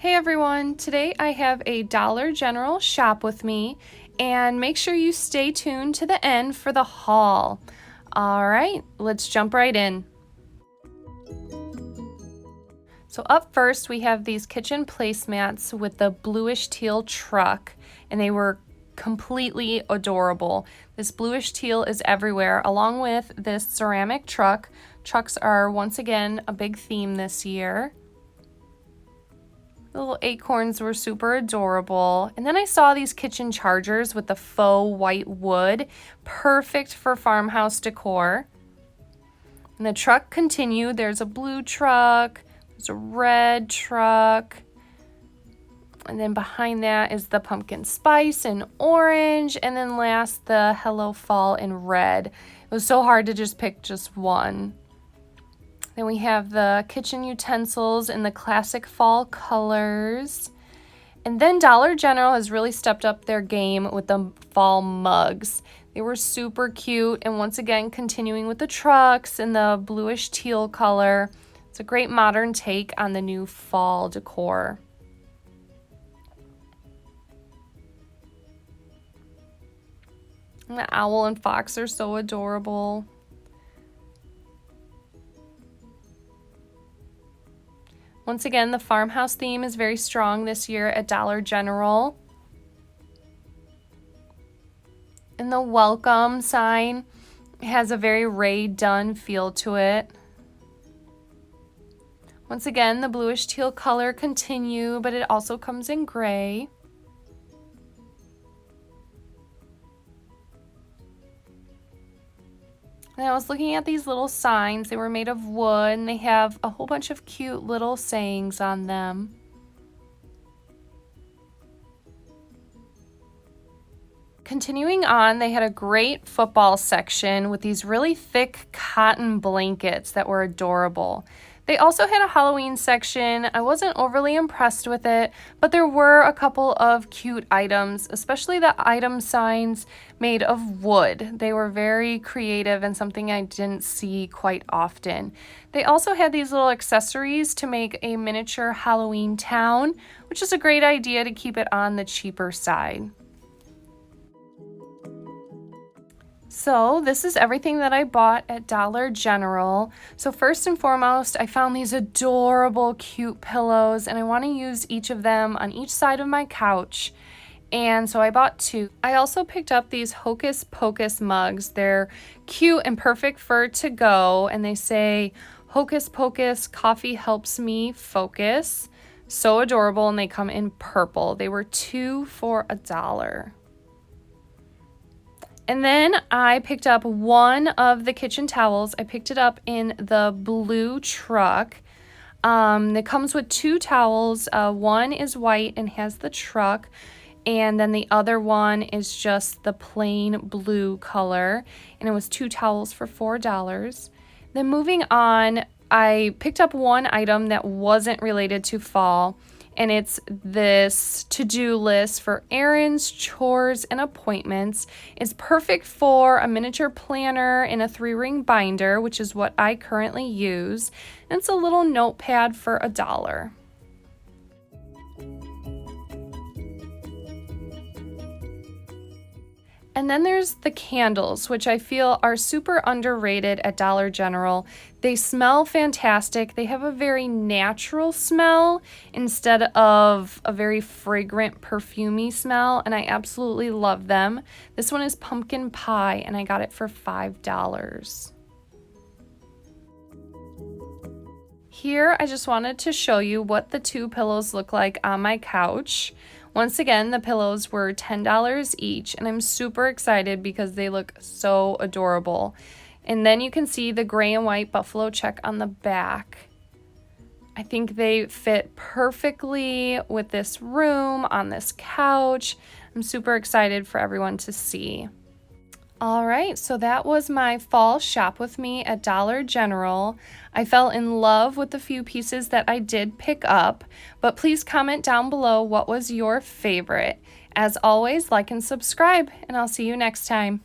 Hey everyone, today I have a Dollar General shop with me, and make sure you stay tuned to the end for the haul. All right, let's jump right in. So up first we have these kitchen placemats with the bluish teal truck, and they were completely adorable. This bluish teal is everywhere, along with this ceramic truck. Trucks are once again a big theme this year. The little acorns were super adorable. And then I saw these kitchen chargers with the faux white wood, perfect for farmhouse decor. And the truck continued. There's a blue truck, there's a red truck, and then behind that is the pumpkin spice in orange, and then last the Hello Fall in red. It was so hard to just pick just one. Then we have the kitchen utensils in the classic fall colors. And then Dollar General has really stepped up their game with the fall mugs. They were super cute, and once again continuing with the trucks in the bluish teal color. It's a great modern take on the new fall decor. And the owl and fox are so adorable. Once again, the farmhouse theme is very strong this year at Dollar General. And the welcome sign has a very Ray Dunn feel to it. Once again, the bluish teal color continue, but it also comes in gray. And I was looking at these little signs. They were made of wood, and they have a whole bunch of cute little sayings on them. Continuing on, they had a great football section with these really thick cotton blankets that were adorable. They also had a Halloween section. I wasn't overly impressed with it, but there were a couple of cute items, especially the item signs made of wood. They were very creative and something I didn't see quite often. They also had these little accessories to make a miniature Halloween town, which is a great idea to keep it on the cheaper side. So this is everything that I bought at Dollar General. So first and foremost, I found these adorable, cute pillows, and I want to use each of them on each side of my couch. And so I bought two. I also picked up these Hocus Pocus mugs. They're cute and perfect for to go, and they say, "Hocus Pocus, coffee helps me focus." So adorable, and they come in purple. They were 2 for $1. And then I picked up one of the kitchen towels. I picked it up in the blue truck. It comes with 2 towels. One is white and has the truck, and then the other one is just the plain blue color, and it was 2 towels for $4. Then moving on, I picked up one item that wasn't related to fall, and it's this to-do list for errands, chores, and appointments. It's perfect for a miniature planner in a 3-ring binder, which is what I currently use. And it's a little notepad for $1. And then there's the candles, which I feel are super underrated at Dollar General. They smell fantastic. They have a very natural smell instead of a very fragrant, perfumey smell, and I absolutely love them. This one is pumpkin pie, and I got it for $5. Here, I just wanted to show you what the 2 pillows look like on my couch. Once again, the pillows were $10 each, and I'm super excited because they look so adorable. And then you can see the gray and white buffalo check on the back. I think they fit perfectly with this room, on this couch. I'm super excited for everyone to see. All right, so that was my fall shop with me at Dollar General. I fell in love with the few pieces that I did pick up, but please comment down below what was your favorite. As always, like and subscribe, and I'll see you next time.